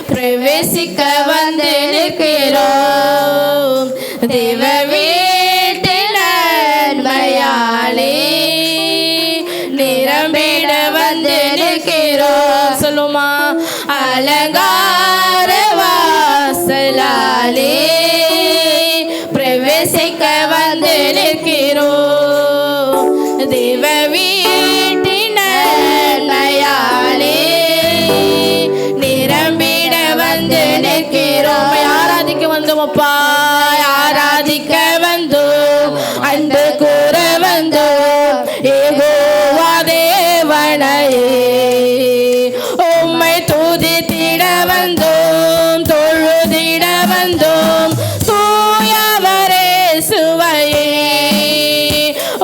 பிரவேசிக்க வந்து நிற்கிறோம். தேவ வீட்டில் நன்மையாலே நிரம்பிட வந்து நிற்கிறோம். சொல்லுமா, அலங்கார வாசலாலே பிரவேசிக்க வந்து நிற்கிறோம். தேவ வீட்டின் நன்மையாலே நிரம்பிட வந்து நிற்கிறோம். ஆராதிக்க வந்தோம் அப்பா, ஆராதிக்க வந்தோம், அன்பு கூற வந்தோம். யெகோவா தேவனையே உம்மை துதித்திட வந்தோம், தொழுதிட வந்தோம். தூயவரே சுவையே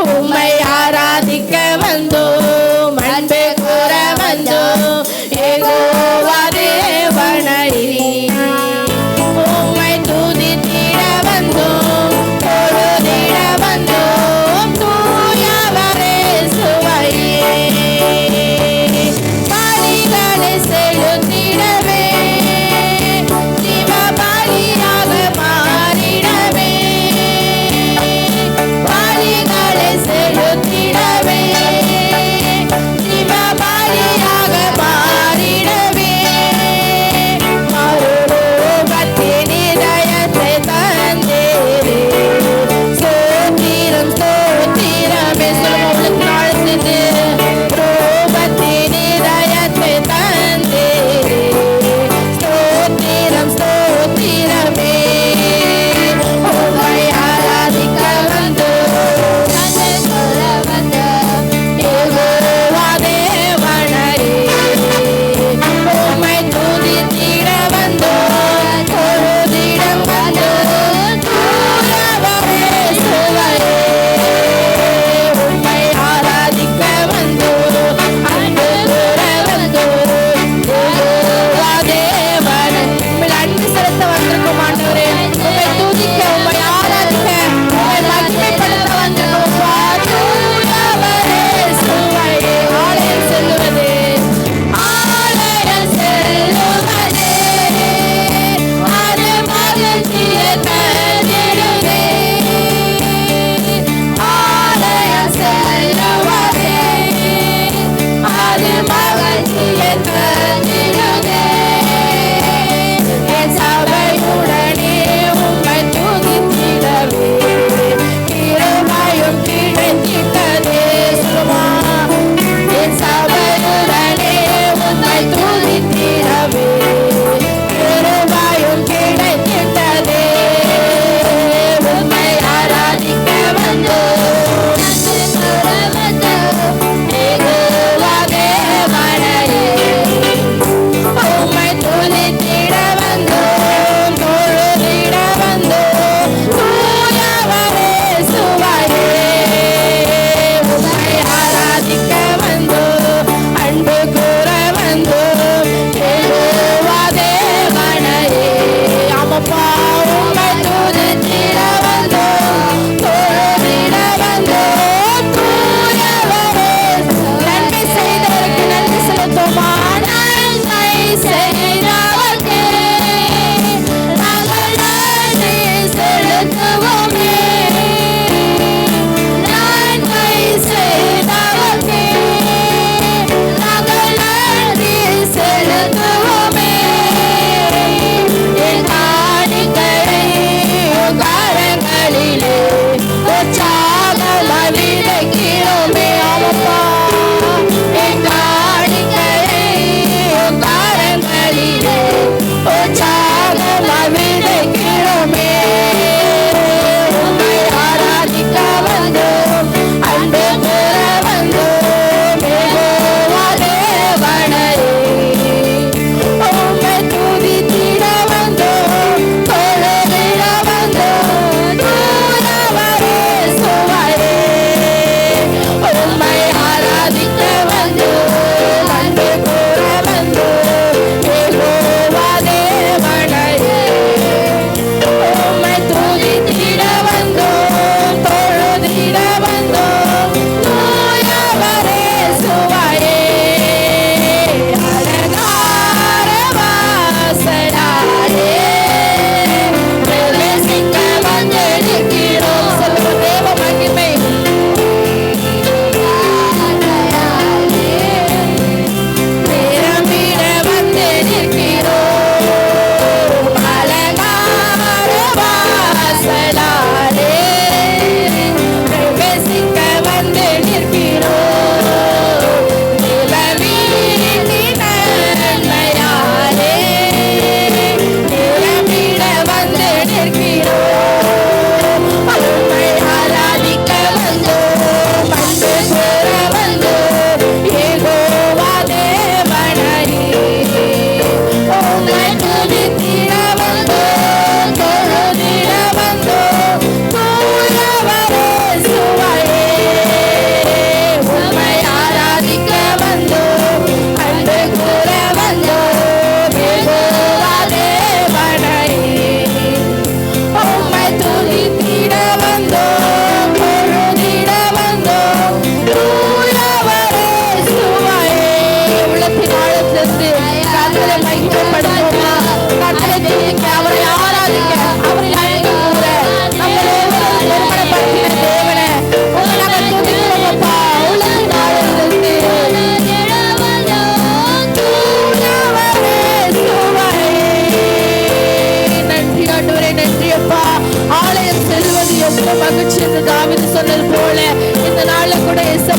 உம்மை ஆராதிக்க வந்தோம், அன்பு கூற வந்தோம். யெகோவா தேவனையே உம்மை துதித்திட வந்தோம், தொழுதிட வந்தோம். தூயவரே சுவையே பலிகளை செலுத்திட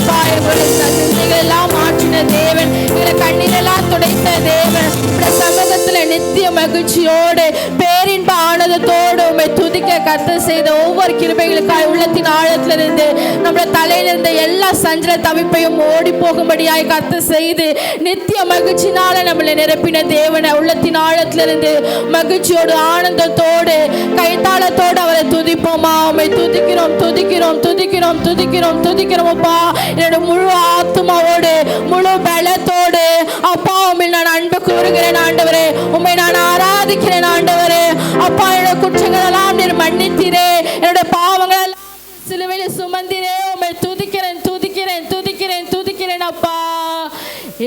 அப்பா எங்களுடைய சிந்தைகள் எல்லாம் மாற்றின தேவன், எங்களை கண்ணீரெல்லாம் துடைத்த தேவன், சமூகத்துல நித்திய மகிழ்ச்சியோடு பேரின்ப ஆனந்தத்தோடு உம்மை துதிக்க கர்த்தர் செய்த ஒவ்வொரு கிருபைகளுக்காய் உள்ளத்தின் ஆழத்திலிருந்து நம்முடைய தலையில இருந்த எல்லா சஞ்சல தவிப்பையும் ஓடி போகும்படியாய் கர்த்தர் செய்து நித்திய மகிழ்ச்சினால நம்மளை நிரப்பின தேவனை உள்ளத்தின் ஆழத்திலிருந்து மகிழ்ச்சியோடு ஆனந்தத்தோடு கைத்தாளத்தோடு அவரை துதிப்போமா. உம்மை துதிக்கிறோம் துதிக்கிறோம் துதிக்கிறோம் துதிக்கிறோம் துதிக்கிறோம் அப்பா. என்னோட முழு ஆத்துமாவோடு முழு பலத்தோடு அப்பா உம்மை நான் அன்பு கூறுகிறேன் ஆண்டவரே, உம்மை நான் ஆராதிக்கிறேன் ஆண்டவரே. அப்பா என்னோட குற்றங்கள் எல்லாம் நீர் மன்னித்தீரே, என்னோட பாவங்கள் எல்லாம் சிலுவையில் சுமந்தீரே. உம்மை துதிக்கிறேன் துதிக்கிறேன் துதிக்கிறேன் துதிக்கிறேன் அப்பா.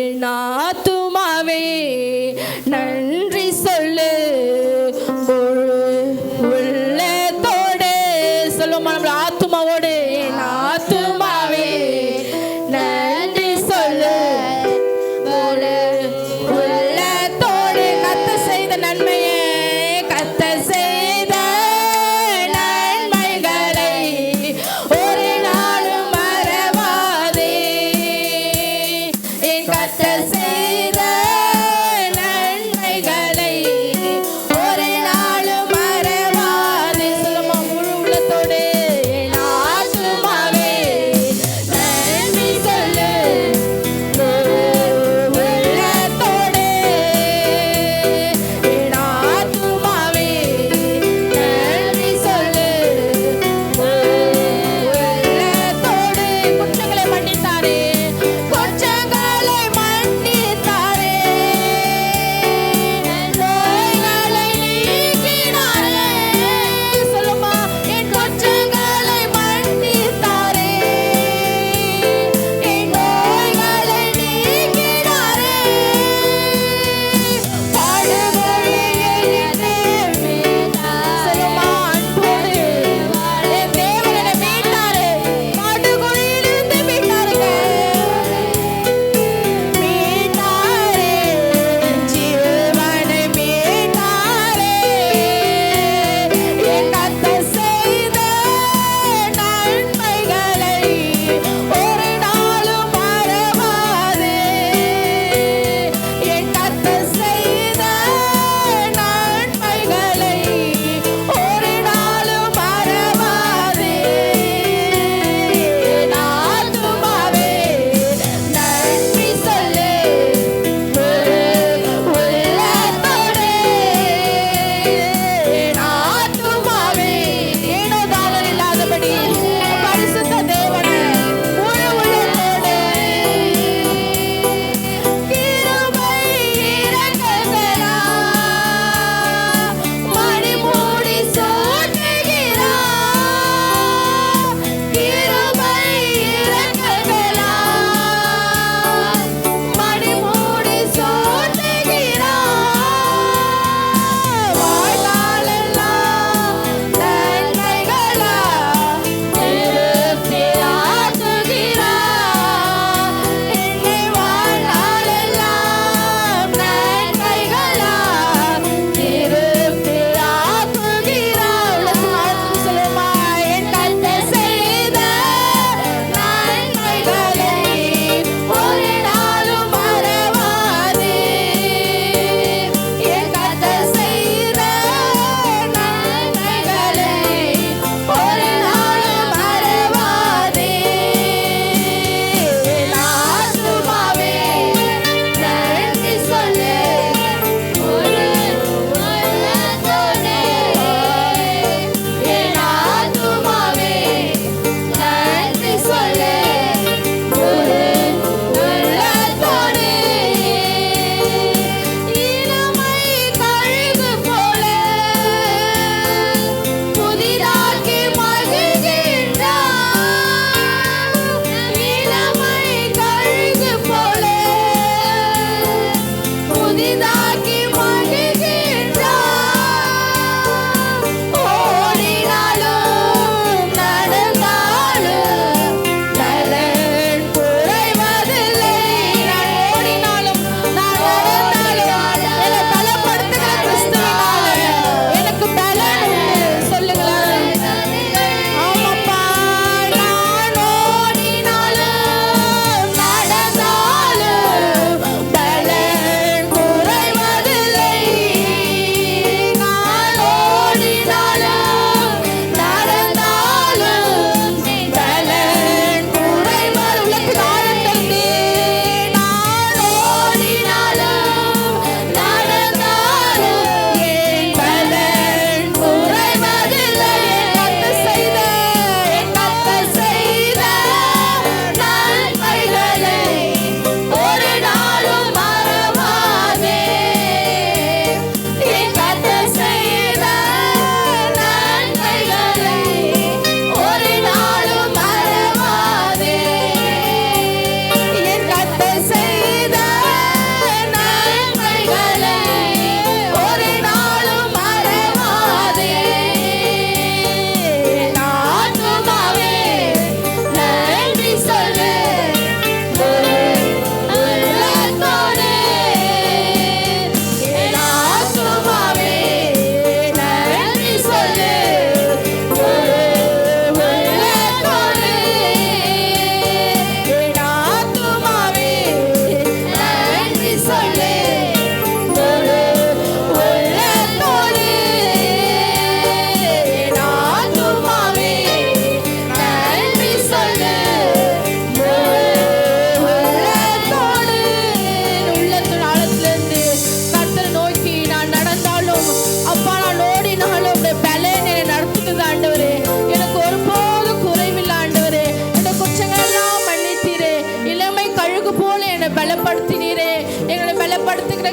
என் ஆத்துமாவே நன்றி சொல்லு, உள்ளத்தோடு சொல்லுமா, நம்மள ஆத்துமாவோடு. என் ஆத்துமாவே நன்றி சொல்லு, உள்ளத்தோடு கர்த்தர் செய்த நன்மையே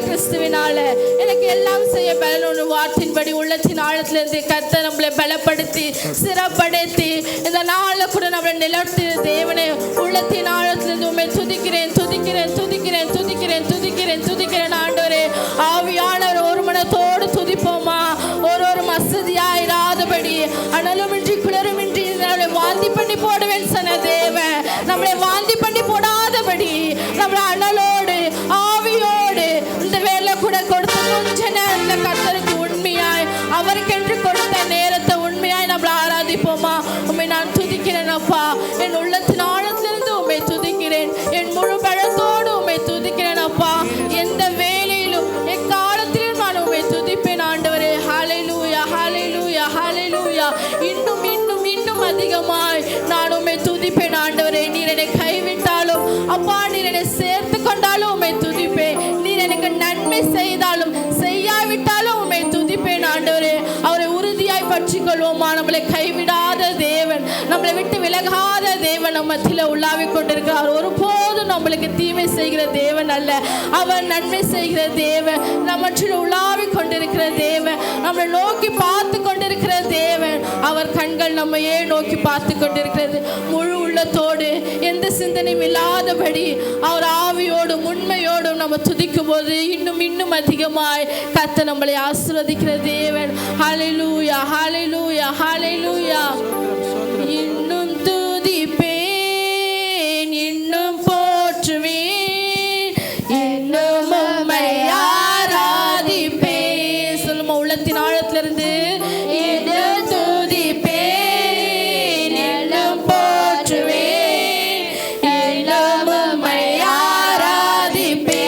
கிறிஸ்துவினால எனக்கு எல்லாம் செய்ய பலன் வார்த்தையின்படி உள்ளத்தின் ஆழத்திலிருந்து கர்த்தர் நம்மளை பலப்படுத்தி சிறப்படுத்தி இந்த நாளில் கூட நம்மளை நிலத்திய தேவனை உள்ளத்தின் ஆழத்திலிருந்து உண்மை துதிக்கிறேன் துதிக்கிறேன் துதிக்கிறேன் துதிக்கிறேன் துதிக்கிறேன் துதிக்கிறேன் ஆண்டவரே. ஆவியானவர் ஒரு மனத்தோடு துதிப்போமா? ஒரு மசதியாயிராதபடி அனலுமின்றி குளருமின்றி வாந்தி பண்ணி போடுவேன் சொன்ன தேவன் நம்மளை வாந்தி பண்ணி போடாதபடி நம்மளை அனலோடு ஆவியோடு இந்த வேலை கூட கொடுத்த கொஞ்ச நேரத்தில் கர்த்தருக்கு உண்மையாய் அவருக்கென்று கொடுத்த நேரத்தை உண்மையாய் நம்மளை ஆராதிப்போமா? உண்மை நான் துதிக்கிறேன் அப்பா. என் உள்ளத்தின் ஆழத்திலிருந்து உண்மை துதிக்கிறேன். என் முழு பழத்தோடு உண்மை துதிக்கிறேன் அப்பா. எந்த வேலையிலும் எக்காலத்திலும் நான் உண்மை துதிப்பேன் ஆண்டவரே. ஹல்லேலூயா ஹல்லேலூயா ஹல்லேலூயா. இன்னும் இன்னும் இன்னும் அதிகமாய் நான் உம்மை துதிப்பேன் ஆண்டவரே. நீர் என்னை கைவிட்டாலும் அப்பா, நீர் என்னை சேர்த்து கொண்டாலும் உம்மை துதிப்பேன். நீர் எனக்கு நன்மை செய்தாலும் செய்யாவிட்டாலும் உம்மை துதிப்பேன் ஆண்டவரே. அவரை உறுதியாய் பற்றிக் கொள்வோமா? நம்மளை கைவிடாத தேவன், நம்மளை விட்டு விலகாத தேவன் நம்ம மத்தியில் உள்ளாவிக் கொண்டிருக்கிறார். ஒருபோதும் நம்மளுக்கு தீமை செய்கிற தேவன் அல்ல, அவர் நன்மை செய்கிற தேவன். நம்ம உள்ளாவிக் கொண்டிருக்கிற தேவன், நம்மளை நோக்கி பார்த்து கொண்டிருக்கிற தேவன். அவர் கண்கள் நம்மையே நோக்கி பார்த்து கொண்டிருக்கிறது. முழு உள்ளத்தோடு எந்த சிந்தனையும் இல்லாதபடி அவர் ஆவியோடும் உண்மையோடும் நம்ம துதிக்கும் போது இன்னும் இன்னும் அதிகமாய் கர்த்தர் நம்மளை ஆசீர்வதிக்கிற தேவன். ஹல்லேலூயா ஹல்லேலூயா ஹல்லேலூயா. இன்னும் துதிப்பேன், இன்னும் போற்றுவேன், இன்னும் உம்மை ஆராதிப்பேன். சொல்லுமா உள்ளத்தின் ஆழத்திலிருந்து. இன்னும் துதிப்பேன், இன்னும் போற்றுவேன், இன்னும் உம்மை ஆராதிப்பேன்.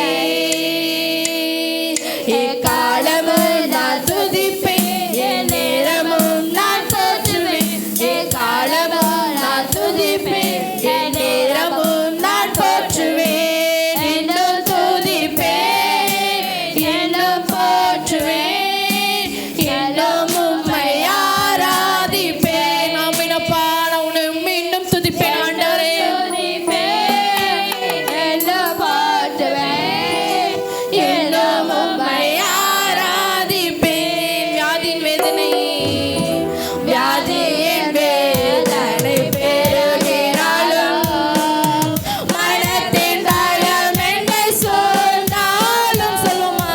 எக்காலமும் நான் துதிப்பேன், என் நேரமும் நான் போற்றுவேன். எக்காலமும் நான் துதிப்பேன், என் நேரமும் நான் போற்றுவேன். இன்னும் துதிப்பேன், இன்னும் போற்றுவேன், இன்னும் உம்மை ஆராதிப்பேன். ஆமெனப்பா. நான் உன்னை இன்னும் துதிப்பேன் ஆண்டவரே. இன்னும் போற்றுவேன், இன்னும் உம்மை ஆராதிப்பேன். வியாதியின் வேதனை வியாதியின் வேதனை பெருகினாலும், மனத்தின் காயம் என்னை சூழ்ந்தாலும், சொல்லுமா?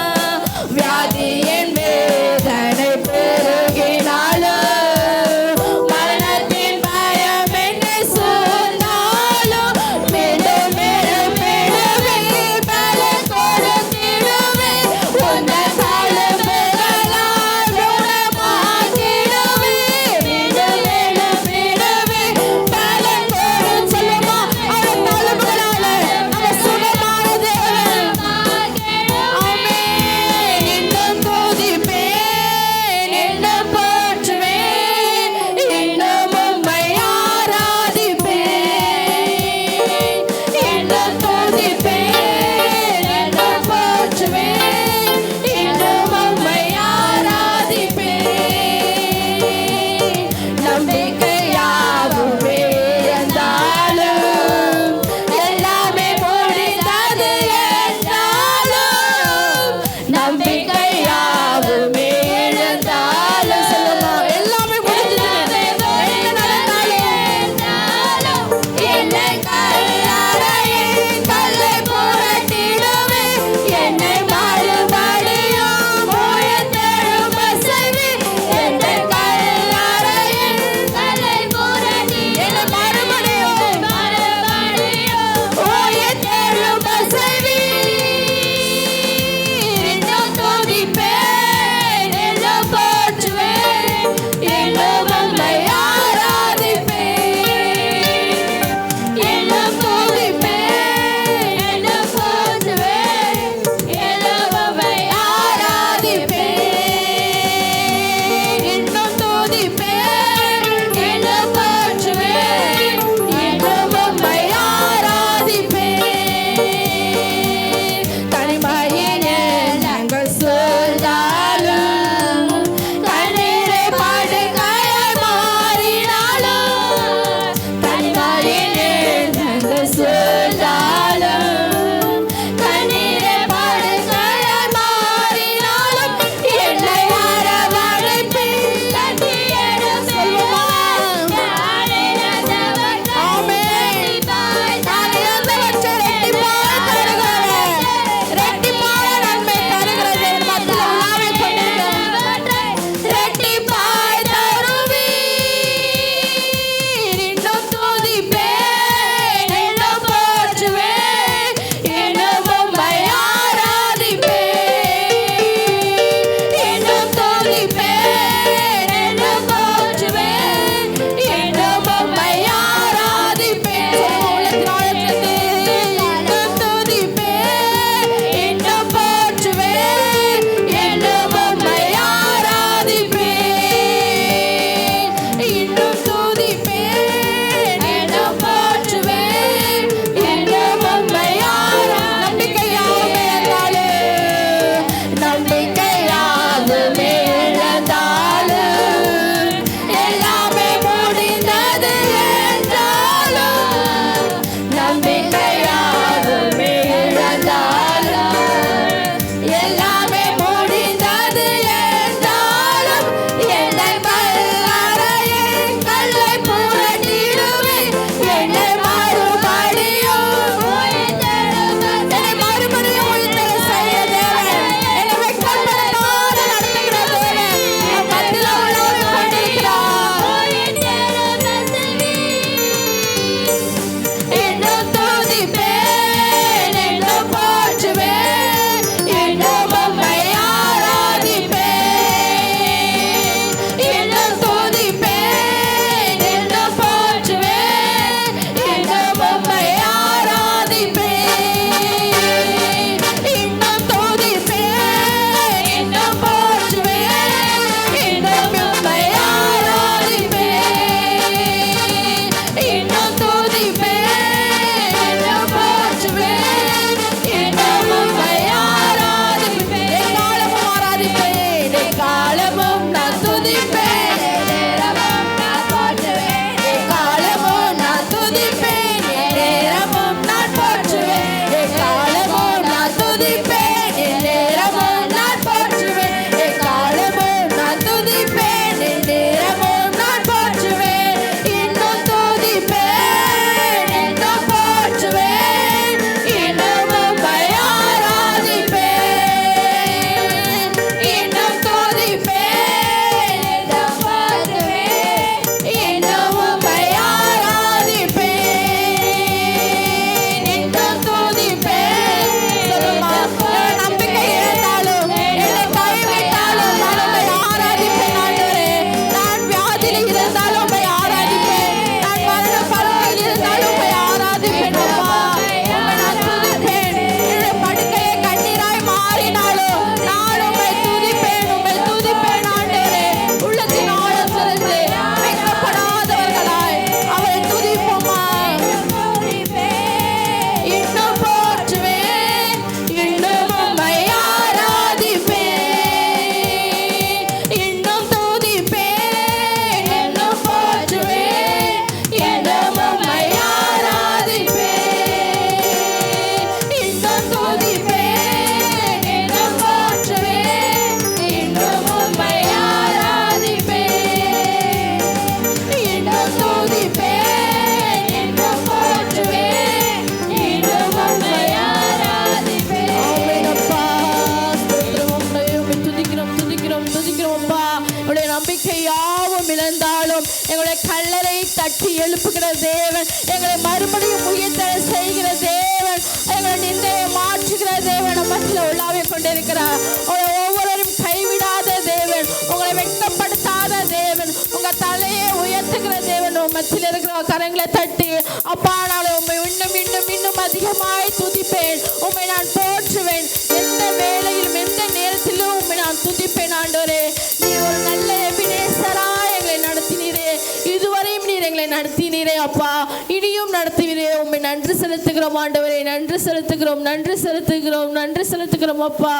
நம்முடைய நம்பிக்கை யாவும் இழந்தாலும் எங்களுடைய கல்லறை தட்டி எழுப்புகிற தேவன், எங்களை மறுபடியும் உயிர்த்தெழ செய்கிற தேவன், எங்களை நிந்தையை மாற்றுகிற தேவன் மத்தியில் உள்ளாவிக் கொண்டிருக்கிறார். ஒவ்வொருவரும் கைவிடாத தேவன், உங்களை வெட்கப்படுத்தாத தேவன், உங்க தலையை உயர்த்துகிற தேவன் மத்தியில் இருக்கிற கரங்களை தட்டி, அப்பா நான் உண்மை இன்னும் இன்னும் இன்னும் அதிகமாய் துதிப்பேன், உண்மை நான் போற்றுவேன், எந்த வேளையிலும் எந்த நேரத்திலும் உண்மை நான் துதிப்பேன். ஆண்டவரே, நீ ஒரு நல்ல எபினேசரா எங்களை நடத்தினீரே, இதுவரையும் நீர் எங்களை நடத்தினீரே அப்பா, இனியும் நடத்துவீரே. உண்மை நன்றி செலுத்துகிறோம் ஆண்டவரே, நன்றி செலுத்துகிறோம், நன்றி செலுத்துகிறோம், நன்றி செலுத்துகிறோம் அப்பா.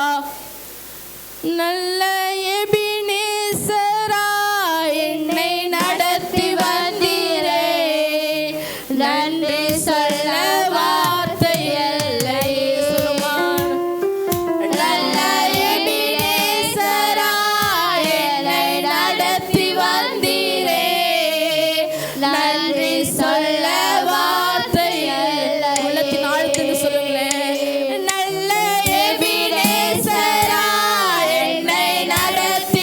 நல்ல எபினேசரா என்னை நடத்தி வந்தீரே, நன்றி சொல்ல வார்த்தை இல்லை. நல்ல எபினேசரா என்னை நடத்தி வந்தீரே, நன்றி சொல்ல வார்த்தை இல்லை. உள்ளத்தின் ஆழ்த்துன்னு சொல்லுங்களேன். நல்ல எபினேசரா என்னை நடத்தி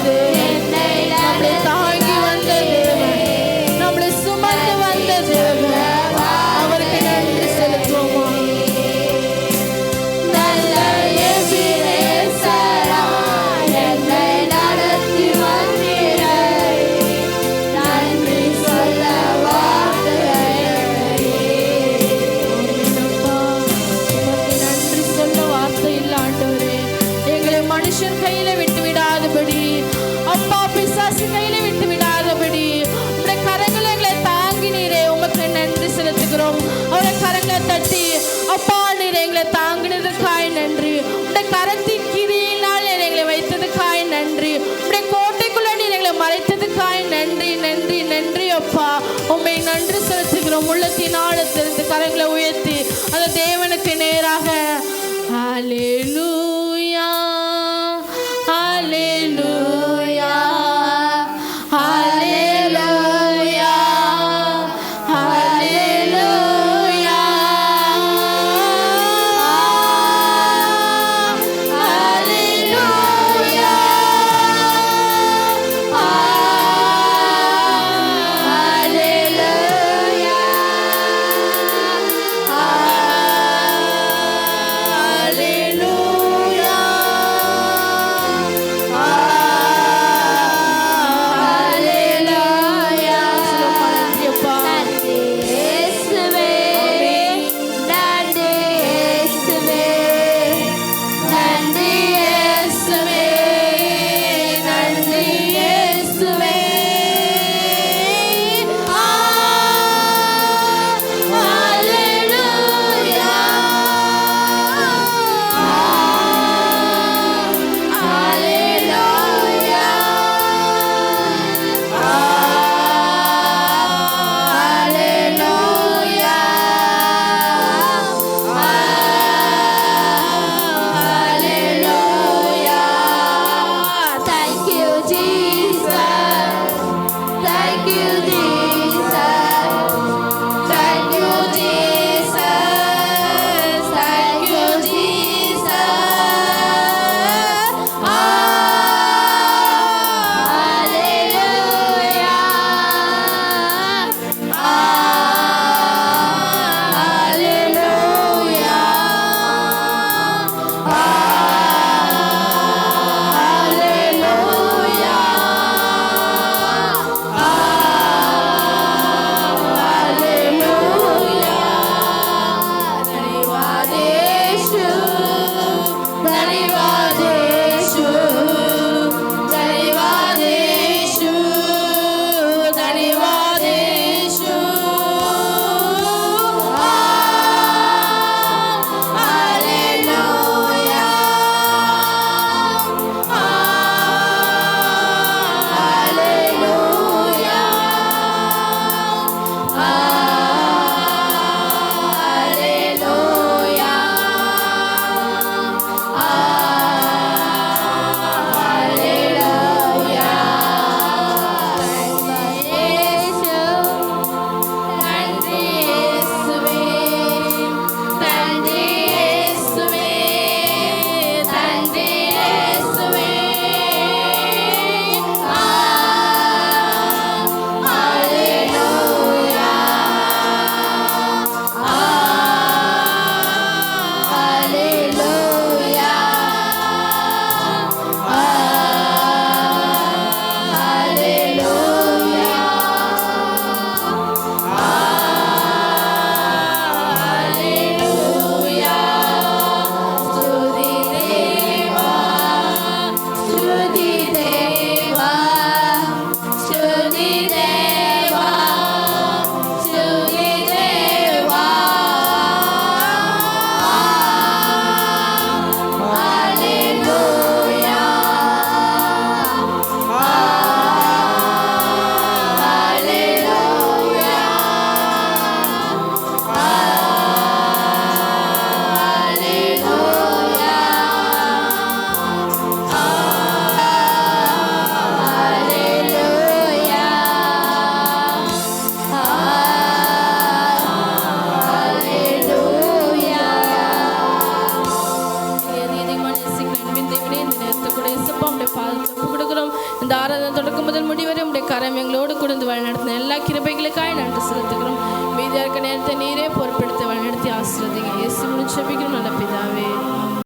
தேவன், நம்மளை தாங்கி வந்த தேவன், நம்மளை சுமந்து வந்த தேவன். அவருக்கு நன்றி செலுத்துவோமா? நல்ல எபிரேசரா என்னை நடத்தி வந்தீரே, நன்றி சொல்ல வார்த்தைகளே. அப்பா, உமக்கு நன்றி சொல்ல வார்த்தை இல்ல ஆண்டவரே. எங்களை மனுஷன் கையில விட்டு விடாதபடி, அப்பா பிசாசு கையில விட்டு விடாதபடி உடைய கரங்களை எங்களை தாங்கினீரே, உமக்கு நன்றி செலுத்துகிறோம். அவருடைய கரங்களை தட்டி, அப்பா நீர் எங்களை தாங்கினதுக்காய் நன்றி. உடைய கரத்தின் கிரியினால் எங்களை வைத்ததுக்காய் நன்றி. உடைய கோட்டைக்குள்ள நீர் எங்களை மறைத்ததுக்காய் நன்றி, நன்றி, நன்றி அப்பா. உண்மை நன்றி செலுத்துகிறோம். உள்ளத்தின் ஆழத்திலிருந்து கரங்களை உயர்த்தி அந்த தேவனுக்கு நேராக ஹல்லேலூயா, ஹல்லேலூயா, ஹல்லேலூயா, ஹல்லேலூயா, ஹல்லேலூயா, ஹல்லேலூயா, ஹல்லேலூயா. நன்றி அப்பா. நன்றி இயேசுவே, நன்றி இயேசுவே, நன்றி இயேசுவே, நன்றி இயேசுவே. ஹல்லேலூயா, ஹல்லேலூயா, ஹல்லேலூயா, ஹல்லேலூயா. Thank you, Jesus. Thank you, Jesus. Thank you, Jesus. Thank you, Jesus. Hallelujah. பாதத்தில் ஒப்புக் கொடுக்கிறோம். இந்த ஆராதனை தொடக்கம் முதல் முடிவரை உடைய கரம் எங்களோடு கூட வழிநடத்தின எல்லா கிருபைகளுக்காக நன்றி செலுத்துகிறோம். மீதியா இருக்க நேரத்தை நீரே பொறுப்பெடுத்து வழிநடத்தி ஆசீர்வதிங்க. இயேசு மூலம் ஜெபிக்கிறோம் நல்ல பிதாவே.